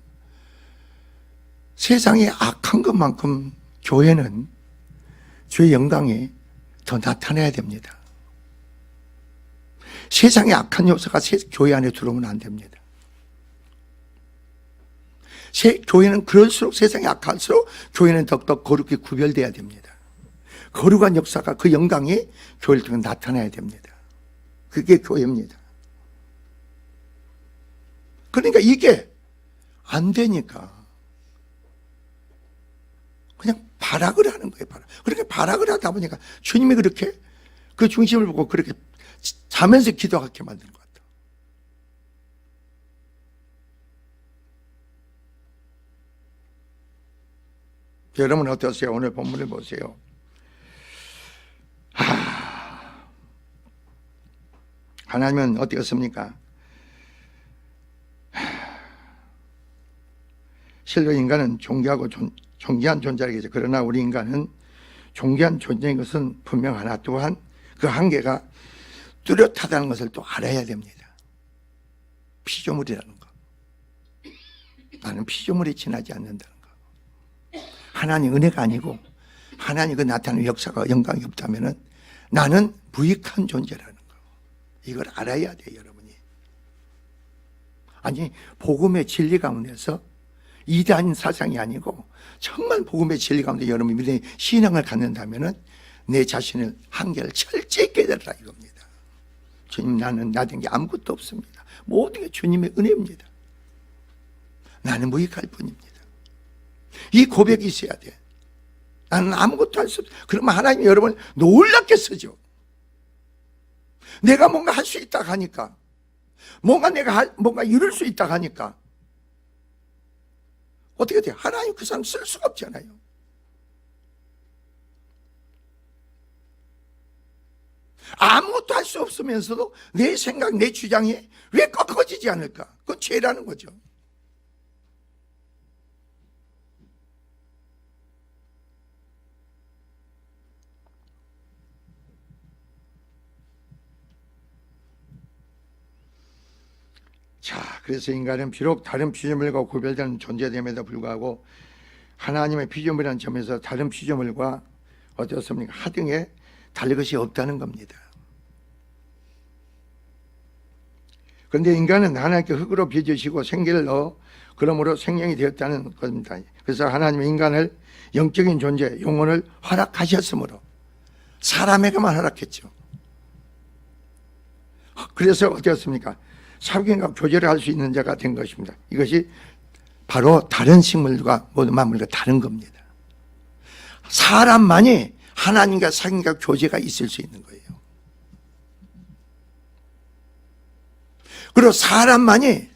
세상에 악한 것만큼 교회는 주의 영광이 더 나타나야 됩니다. 세상에 악한 요소가 교회 안에 들어오면 안 됩니다. 교회는 그럴수록, 세상이 악할수록 교회는 더욱더 거룩히 구별돼야 됩니다. 거룩한 역사가, 그 영광이 교회를 통해 나타나야 됩니다. 그게 교회입니다. 그러니까 이게 안 되니까 그냥 발악을 하는 거예요. 그렇게 발악을 하다 보니까 주님이 그렇게 그 중심을 보고 그렇게 자면서 기도하게 만든 것 같아요. 여러분 어떠세요? 오늘 본문을 보세요. 하나님은 어떻겠습니까? 실로 인간은 존귀하고 존귀한 존재라겠죠. 그러나 우리 인간은 존귀한 존재인 것은 분명하나 또한 그 한계가 뚜렷하다는 것을 또 알아야 됩니다. 피조물이라는 거. 나는 피조물에 지나지 않는다는 거. 하나님 은혜가 아니고 하나님 그 나타나는 역사가 영광이 없다면 나는 무익한 존재라는 거. 이걸 알아야 돼요, 여러분이. 아니, 복음의 진리 가운데서 이단 사상이 아니고 정말 복음의 진리 가운데 여러분이 믿음의 신앙을 갖는다면 내 자신의 한계를 철저히 깨달으라 이겁니다. 주님, 나는 나된 게 아무것도 없습니다. 모든 게 주님의 은혜입니다. 나는 무익할 뿐입니다. 이 고백이 있어야 돼. 나는 아무것도 할 수 없어. 그러면 하나님이 여러분을 놀랍게 쓰죠. 내가 뭔가 할 수 있다 하니까, 뭔가 이룰 수 있다 하니까 어떻게 돼요? 하나님 그 사람 쓸 수가 없잖아요. 아무것도 할 수 없으면서도 내 생각, 내 주장이 왜 꺾어지지 않을까? 그건 죄라는 거죠. 자, 그래서 인간은 비록 다른 피조물과 구별되는 존재됨에도 불구하고 하나님의 피조물이라는 점에서 다른 피조물과 어떻습니까? 하등에 다를 것이 없다는 겁니다. 그런데 인간은 하나님께 흙으로 빚으시고 생기를 넣어 그러므로 생명이 되었다는 겁니다. 그래서 하나님은 인간을 영적인 존재, 영혼을 허락하셨으므로 사람에게만 허락했죠. 그래서 어떻습니까? 사균과 교제를 할 수 있는 자가 된 것입니다. 이것이 바로 다른 식물과 모든 만물과 다른 겁니다. 사람만이 하나님과 사균과 교제가 있을 수 있는 거예요. 그리고 사람만이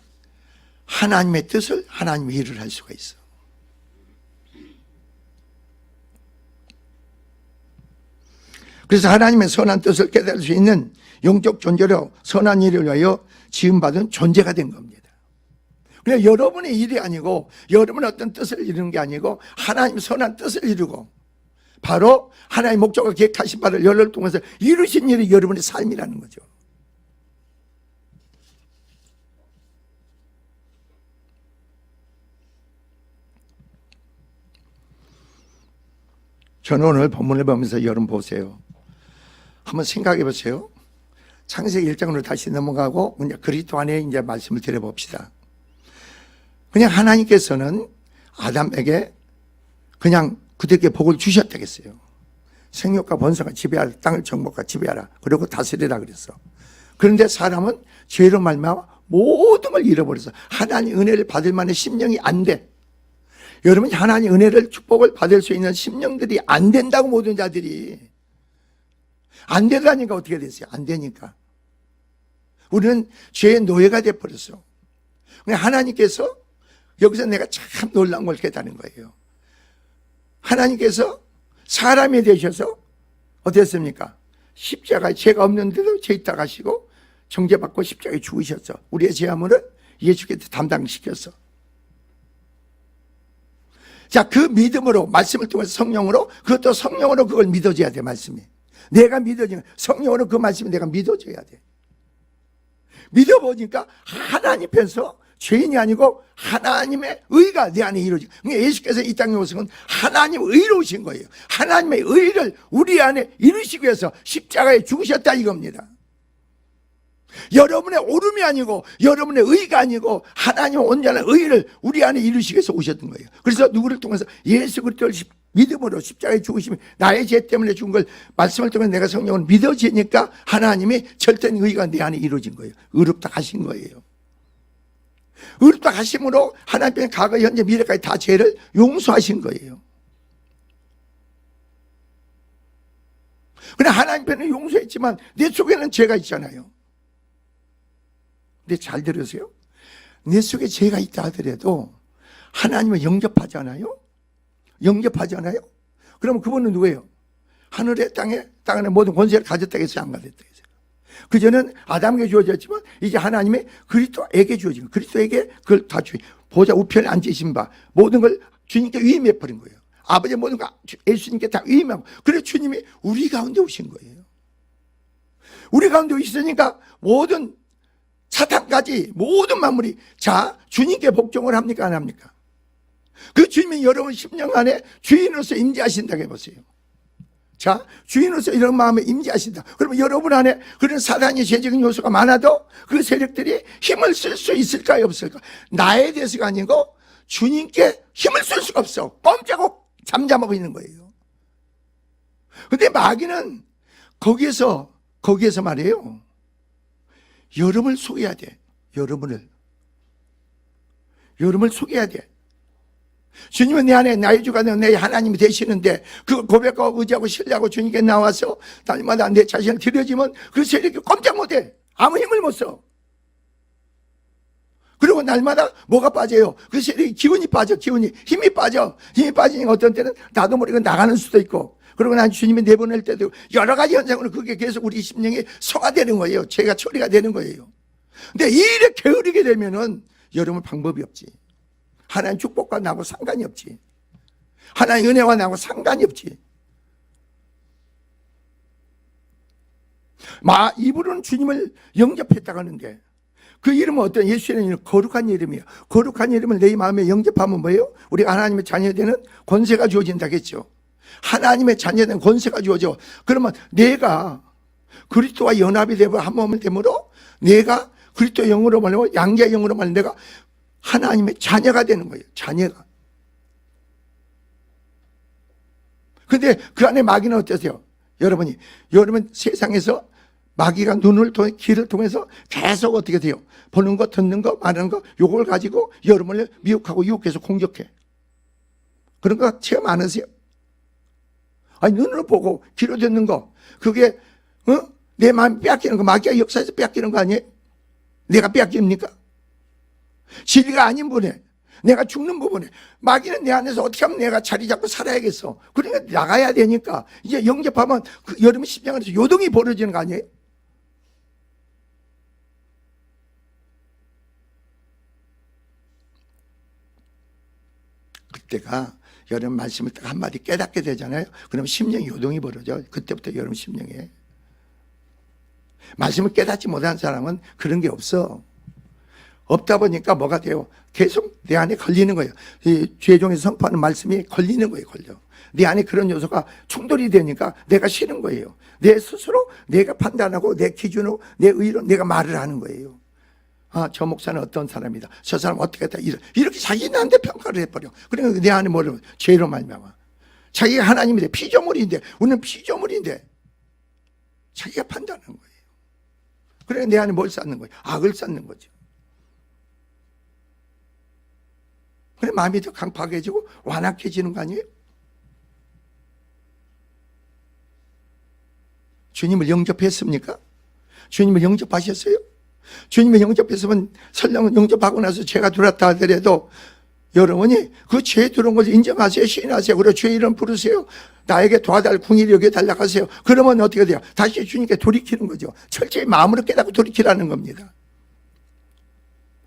하나님의 뜻을, 하나님의 일을 할 수가 있어. 그래서 하나님의 선한 뜻을 깨달을 수 있는 영적 존재로 선한 일을 위하여 지음받은 존재가 된 겁니다. 그러니까 여러분의 일이 아니고 여러분의 어떤 뜻을 이루는 게 아니고 하나님 선한 뜻을 이루고 바로 하나님의 목적과 계획하신 바를 여러분을 통해서 이루신 일이 여러분의 삶이라는 거죠. 저는 오늘 본문을 보면서 여러분 보세요. 한번 생각해 보세요. 창세기 1장으로 다시 넘어가고 그냥 그리스도 안에 이제 말씀을 드려봅시다. 그냥 하나님께서는 아담에게 그냥 그들에게 복을 주셨다겠어요. 생육과 번성과 지배하라, 땅을 정복과 지배하라, 그리고 다스리라 그랬어. 그런데 사람은 죄로 말미암아 모든 걸 잃어버려서 하나님 은혜를 받을 만한 심령이 안 돼. 여러분, 하나님 은혜를 축복을 받을 수 있는 심령들이 안 된다고, 모든 자들이. 안 되다니까 어떻게 됐어요? 안 되니까. 우리는 죄의 노예가 돼버렸어. 하나님께서 여기서 내가 참 놀라운 걸 깨달은 거예요. 하나님께서 사람이 되셔서 어땠습니까? 십자가에 죄가 없는데도 죄 있다 가시고 정죄받고 십자가에 죽으셨어. 우리의 죄함을 예수께서 담당시켰어. 자, 그 믿음으로, 말씀을 통해서 성령으로, 그것도 성령으로 그걸 믿어줘야 돼, 말씀이. 내가 믿어지면 성령으로 그 말씀이 내가 믿어줘야 돼. 믿어보니까 하나님 편에서 죄인이 아니고 하나님의 의가 내 안에 이루어진. 그러니까 예수께서 이 땅에 오신 건 하나님의 의로 오신 거예요. 하나님의 의를 우리 안에 이루시기 위해서 십자가에 죽으셨다 이겁니다. 여러분의 옳음이 아니고 여러분의 의가 아니고 하나님의 온전한 의를 우리 안에 이루시기 위해서 오셨던 거예요. 그래서 누구를 통해서 예수 그리스도를 믿음으로 십자가에 죽으시면 나의 죄 때문에 죽은 걸 말씀을 통해 내가 성령을 믿어지니까 하나님이 절대적인 의가 내 안에 이루어진 거예요. 의롭다 하신 거예요. 의롭다 하심으로 하나님의 과거, 현재, 미래까지 다 죄를 용서하신 거예요. 그러나 하나님께는 용서했지만 내 속에는 죄가 있잖아요. 근데 잘 들으세요. 내 속에 죄가 있다 하더라도 하나님을 영접하지 않아요? 영접하지 않아요? 그러면 그분은 누구예요? 하늘의 땅에 모든 권세를 가졌다 해서 안 가졌다 해서. 그전은 아담에게 주어졌지만 이제 하나님의 그리스도에게 주어진 거예요. 그리스도에게 그걸 다 보좌 우편에 앉으신 바 모든 걸 주님께 위임해 버린 거예요. 아버지의 모든 걸 예수님께 다 위임하고, 그래서 주님이 우리 가운데 오신 거예요. 우리 가운데 오시니까 모든 사탄까지 모든 만물이 자 주님께 복종을 합니까 안 합니까? 그 주님이 여러분 10년 안에 주인으로서 임재하신다고 해보세요. 자, 주인으로서 이런 마음에 임재하신다. 그러면 여러분 안에 그런 사단의 죄적인 요소가 많아도 그 세력들이 힘을 쓸 수 있을까요 없을까? 나에 대해서가 아니고 주님께 힘을 쓸 수가 없어. 꼼짝고 잠잠하고 있는 거예요. 근데 마귀는 거기에서 말이에요. 여러분을 속여야 돼. 여러분을 속여야 돼. 주님은 내 안에 나의 주가 내 하나님이 되시는데 그 고백하고 의지하고 신뢰하고 주님께 나와서 날마다 내 자신을 드려지면 그 세력이 꼼짝 못해. 아무 힘을 못 써. 그리고 날마다 뭐가 빠져요? 그 세력이 기운이 빠져. 힘이 빠져. 힘이 빠지니까 어떤 때는 나도 모르게 나가는 수도 있고, 그리고 난 주님이 내보낼 때도 여러 가지 현상으로 그게 계속 우리 심령에 소화되는 거예요. 죄가 처리가 되는 거예요. 근데 이렇게 게으르게 되면은 여러분 방법이 없지. 하나님 축복과 나하고 상관이 없지. 하나님 은혜와 나하고 상관이 없지. 입으로는 주님을 영접했다고 하는데 그 이름은 어떤 예수의 이름 거룩한 이름이에요. 거룩한 이름을 내 마음에 영접하면 뭐예요? 우리가 하나님의 자녀되는 권세가 주어진다겠죠. 하나님의 자녀된 권세가 주어져. 그러면 내가 그리스도와 연합이 되고 한 몸을 되므로 내가 그리스도 영으로 말하고 양자의 영으로 말하면 내가 하나님의 자녀가 되는 거예요. 자녀가. 근데 그 안에 마귀는 어떠세요? 여러분 세상에서 마귀가 눈을 통해 귀를 통해서 계속 어떻게 돼요? 보는 거, 듣는 거, 말하는 거, 요걸 가지고 여러분을 미혹하고 유혹해서 공격해. 그런 거 체험 안 하세요? 아니, 눈으로 보고 귀로 듣는 거, 그게 내 마음 빼앗기는 거, 마귀가 역사에서 빼앗기는 거 아니에요? 내가 빼앗깁니까? 진리가 아닌 분에, 내가 죽는 부분에 마귀는 내 안에서 어떻게 하면 내가 자리 잡고 살아야겠어. 그러니까 나가야 되니까 이제 영접하면 그 여러분 심장에서 요동이 벌어지는 거 아니에요? 그때가 여러분 말씀을 딱 한마디 깨닫게 되잖아요. 그러면 심령이 요동이 벌어져. 그때부터 여러분 심령에 말씀을 깨닫지 못한 사람은 그런 게 없어. 없다 보니까 뭐가 돼요? 계속 내 안에 걸리는 거예요. 이 죄종에서 선포하는 말씀이 걸리는 거예요. 걸려. 내 안에 그런 요소가 충돌이 되니까 내가 싫은 거예요. 내 스스로 내가 판단하고 내 기준으로 내 의로 내가 말을 하는 거예요. 저 목사는 어떤 사람이다. 저 사람 어떻게 했다. 이렇게 자기 나한테 평가를 해버려. 그러니까 내 안에 뭐를 죄로 말미암아. 자기가 하나님인데 피조물인데 우리는 피조물인데 자기가 판단하는 거예요. 그러니까 내 안에 뭘 쌓는 거예요? 악을 쌓는 거죠. 그래 마음이 더 강팍해지고 완악해지는 거 아니에요? 주님을 영접했습니까? 주님을 영접하셨어요? 주님을 영접했으면 설령 영접하고 나서 죄가 들어왔다 하더라도 여러분이 그 죄 들어온 것을 인정하세요. 시인하세요. 그리고 주의 이름 부르세요. 나에게 도와달 궁일이 여기에 달라가세요. 그러면 어떻게 돼요? 다시 주님께 돌이키는 거죠. 철저히 마음으로 깨닫고 돌이키라는 겁니다.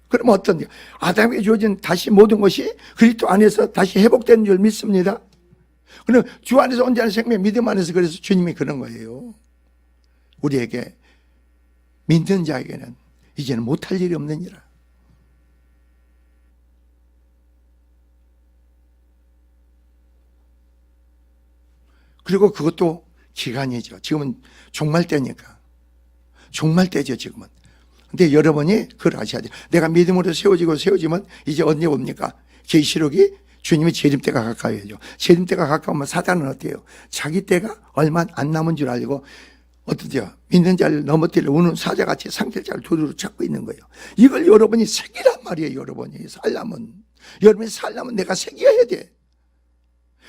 그러면 어떤지 아담에게 주어진 다시 모든 것이 그리스도 안에서 다시 회복되는 줄 믿습니다. 그럼 주 안에서 온전한 생명 믿음 안에서 그래서 주님이 그런 거예요. 우리에게 믿는 자에게는 이제는 못할 일이 없느니라. 그리고 그것도 기간이죠. 지금은 종말 때니까. 종말 때죠, 지금은. 근데 여러분이 그걸 아셔야 돼요. 내가 믿음으로 세워지면 이제 언제 옵니까? 계시록이 주님의 재림 때가 가까워요. 재림 때가 가까우면 사단은 어때요? 자기 때가 얼마 안 남은 줄 알고 어떠죠? 믿는 자를 넘어뜨려 우는 사자같이 상될 자를 두루루 찾고 있는 거예요. 이걸 여러분이 새기란 말이에요. 여러분이 살려면. 여러분이 살려면 내가 새겨야 돼.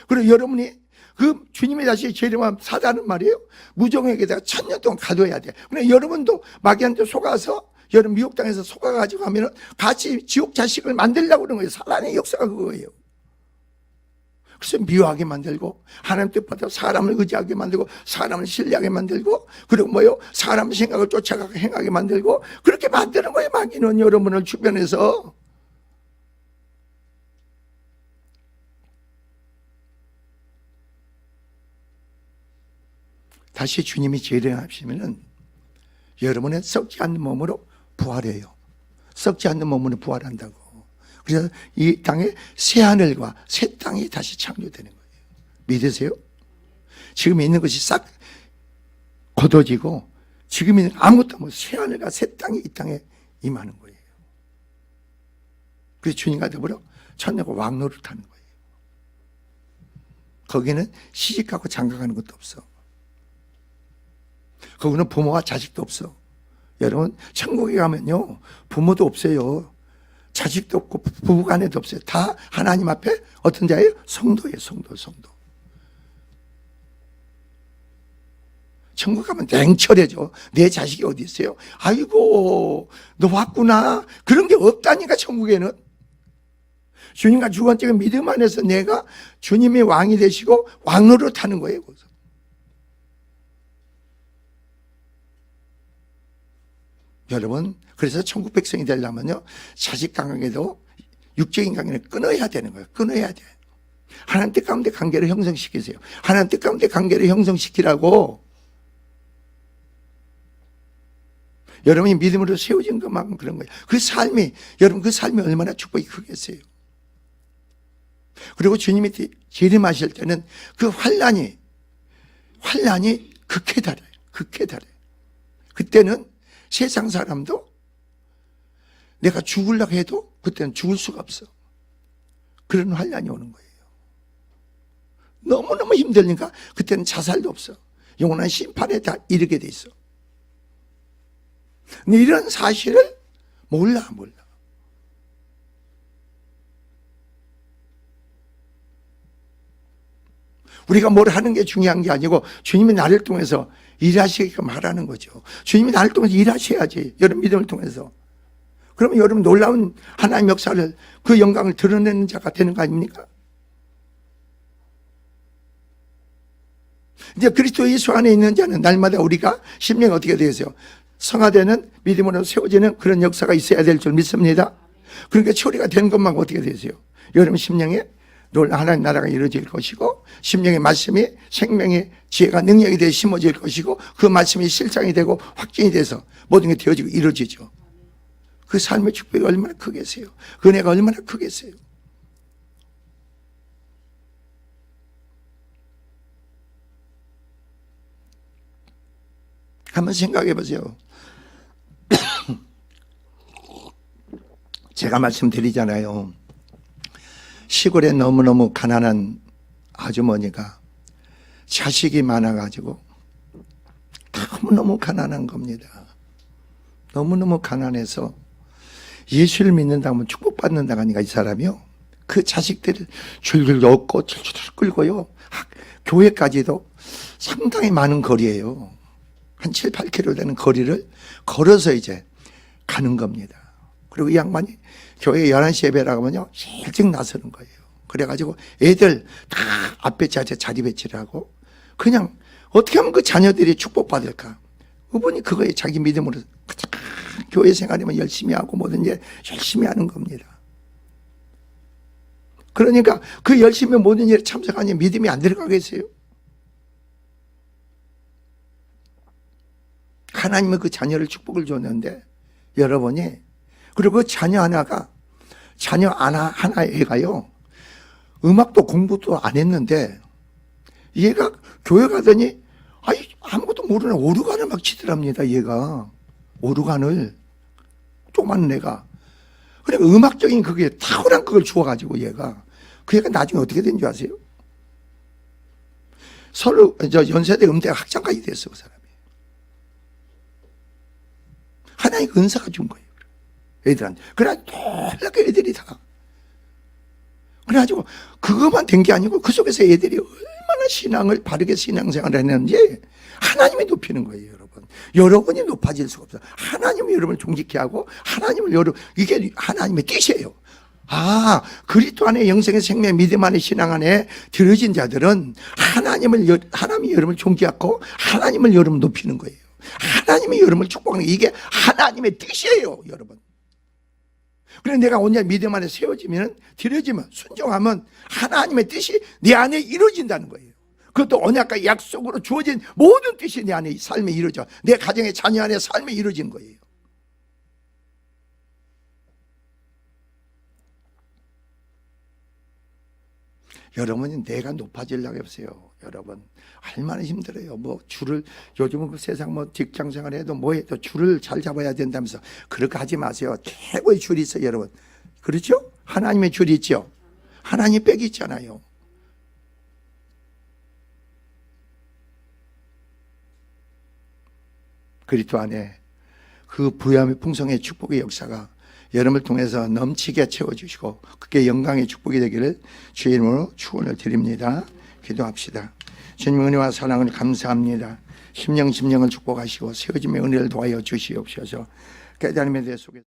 그리고 여러분이 그 주님의 다시 재림하면 사단은 말이에요. 무정에게다가 1000년 동안 가둬야 돼. 근데 여러분도 마귀한테 속아서 여러분 미혹당해서 속아가지고 하면은 같이 지옥 자식을 만들려고 그러는 거예요. 사단의 역사가 그거예요. 그래서 미워하게 만들고 하나님 뜻보다 사람을 의지하게 만들고 사람을 신뢰하게 만들고 그리고 뭐요? 사람 생각을 쫓아가고 행하게 만들고 그렇게 만드는 거예요. 마귀는 여러분을 주변에서. 다시 주님이 재림하시면은 여러분의 썩지 않는 몸으로 부활해요. 썩지 않는 몸으로 부활한다고. 그래서 이 땅에 새 하늘과 새 땅이 다시 창조되는 거예요. 믿으세요? 지금 있는 것이 싹 걷어지고 지금 있는 아무것도 없고 새 하늘과 새 땅이 이 땅에 임하는 거예요. 그래서 주님과 더불어 천년과 왕노를 타는 거예요. 거기는 시집가고 장가가는 것도 없어. 거기는 부모와 자식도 없어. 여러분 천국에 가면요 부모도 없어요. 자식도 없고 부부간에도 없어요. 다 하나님 앞에 어떤 자예요? 성도예요. 성도. 천국 가면 냉철해져. 내 자식이 어디 있어요? 아이고 너 왔구나. 그런 게 없다니까 천국에는. 주님과 주관적인 믿음 안에서 내가 주님의 왕이 되시고 왕으로 타는 거예요. 거기서. 여러분 그래서 천국 백성이 되려면요 자식 관계도 육적인 관계를 끊어야 되는 거예요. 끊어야 돼. 하나님 뜻 가운데 관계를 형성시키세요. 하나님 뜻 가운데 관계를 형성시키라고. 여러분이 믿음으로 세워진 것만큼 그런 거예요. 그 삶이 여러분 그 삶이 얼마나 축복이 크겠어요. 그리고 주님이 재림하실 때는 그 환난이 극해 달해요. 극해 달해요. 그때는 세상 사람도 내가 죽으려고 해도 그때는 죽을 수가 없어. 그런 환난이 오는 거예요. 너무너무 힘들니까 그때는 자살도 없어. 영원한 심판에 다 이르게 돼 있어. 근데 이런 사실을 몰라. 우리가 뭘 하는 게 중요한 게 아니고 주님이 나를 통해서 일하시게끔 하라는 거죠. 주님이 나를 통해서 일하셔야지. 여러분 믿음을 통해서. 그러면 여러분 놀라운 하나님의 역사를 그 영광을 드러내는 자가 되는 거 아닙니까? 이제 그리스도 예수 안에 있는 자는 날마다 우리가 심령이 어떻게 되세요? 성화되는 믿음으로 세워지는 그런 역사가 있어야 될 줄 믿습니다. 그러니까 처리가 된 것만 어떻게 되세요? 여러분 심령에 놀라운 하나님 나라가 이루어질 것이고 심령의 말씀이 생명의 지혜가 능력이 되어 심어질 것이고 그 말씀이 실장이 되고 확증이 돼서 모든 게 되어지고 이루어지죠. 그 삶의 축복이 얼마나 크겠어요. 그 은혜가 얼마나 크겠어요. 한번 생각해 보세요. 제가 말씀드리잖아요. 시골에 너무너무 가난한 아주머니가 자식이 많아가지고 너무너무 가난한 겁니다. 너무너무 가난해서 예수를 믿는다 하면 축복받는다가 아니라 이 사람이요. 그 자식들을 줄줄 얻고 줄줄 끌고요. 교회까지도 상당히 많은 거리예요. 한 7, 8km 되는 거리를 걸어서 이제 가는 겁니다. 그리고 이 양반이 교회 11시 예배라고 하면요 일찍 나서는 거예요. 그래가지고 애들 다 앞에 자리 배치를 하고 그냥 어떻게 하면 그 자녀들이 축복받을까. 그분이 그거에 자기 믿음으로 교회 생활이면 열심히 하고 뭐든지 열심히 하는 겁니다. 그러니까 그 열심히 모든 일에 참석하니 믿음이 안 들어가겠어요? 하나님은 그 자녀를 축복을 줬는데 여러분이 그리고 그 자녀 하나 애가요 음악도 공부도 안 했는데 얘가 교회 가더니 아이 아무것도 모르는 오르간을 막 치더랍니다. 얘가 오르간을 조그만 애가. 그러니까 음악적인 그게 탁월한 그걸 주어가지고 얘가 그 애가 나중에 어떻게 된 줄 아세요? 서울 연세대 음대 학장까지 됐어. 그 사람이. 하나의 은사가 준 거예요. 애들한테. 그래가지고 놀랍게 애들이 다. 그래가지고 그것만 된 게 아니고 그 속에서 애들이 얼마나 신앙을 바르게 신앙생활을 했는지 하나님이 높이는 거예요, 여러분. 여러분이 높아질 수가 없어요. 하나님이 여러분을 존귀케 하고 하나님을 이게 하나님의 뜻이에요. 아, 그리스도 안에 영생의 생명 믿음 안에 신앙 안에 들어진 자들은 하나님이 여러분을 존귀하고 하나님을 여러분 높이는 거예요. 하나님이 여러분을 축복하는 게 이게 하나님의 뜻이에요, 여러분. 그래서 내가 오늘 믿음 안에 세워지면, 들여지면, 순종하면 하나님의 뜻이 내 안에 이루어진다는 거예요. 그것도 언약과 약속으로 주어진 모든 뜻이 내 안에 삶에 이루어져. 내 가정의 자녀 안에 삶에 이루어진 거예요. 여러분이 내가 높아지려고 해보세요. 여러분 얼마나 힘들어요. 뭐 줄을 요즘은 그 세상 뭐 직장 생활해도 뭐 해도 줄을 잘 잡아야 된다면서 그렇게 하지 마세요. 최고의 줄이 있어요, 여러분. 그렇죠? 하나님의 줄이 있죠. 하나님 빽이 있잖아요. 그리스도 안에 그 부유함의 풍성의 축복의 역사가 여러분을 통해서 넘치게 채워주시고 그게 영광의 축복이 되기를 주의 이름으로 축원을 드립니다. 기도합시다. 주님 은혜와 사랑을 감사합니다. 심령을 축복하시고 세워짐의 은혜를 도하여 주시옵소서. 깨달음에 대해 속에